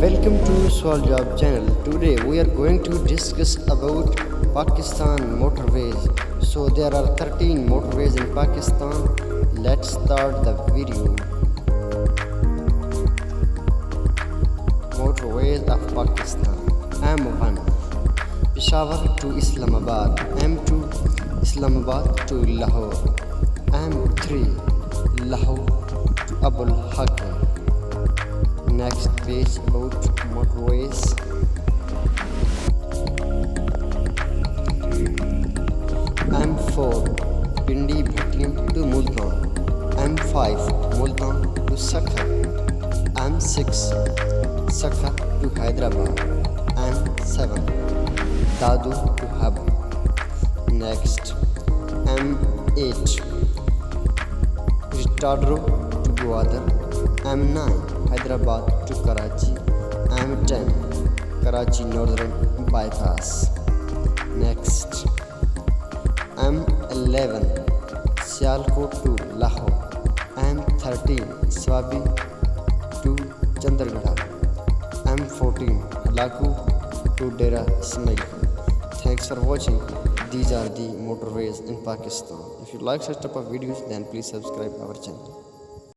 Welcome to Swal Job channel. Today we are going to discuss about Pakistan motorways. So there are 13 motorways in Pakistan. Let's start the video. Motorways of Pakistan. M1 Peshawar to Islamabad. M2 Islamabad to Lahore. M3 Lahore to Abul Hakim. Next page about motorways. M4 Pindi Bhattiam to Multan. M5 Multan to Sakha. M6 Sakha to Hyderabad. M7 Dadu to Hub. Next M8 Ritadro to Gwadar. M9 Hyderabad to Karachi. M10 Karachi Northern Bypass. Next M11 Sialkot to Lahore. M13 Swabi to Chandragada. M14 Halaku to Dera Ismail. Thanks for watching. These are the motorways in Pakistan. If you like such type of videos, then please subscribe our channel.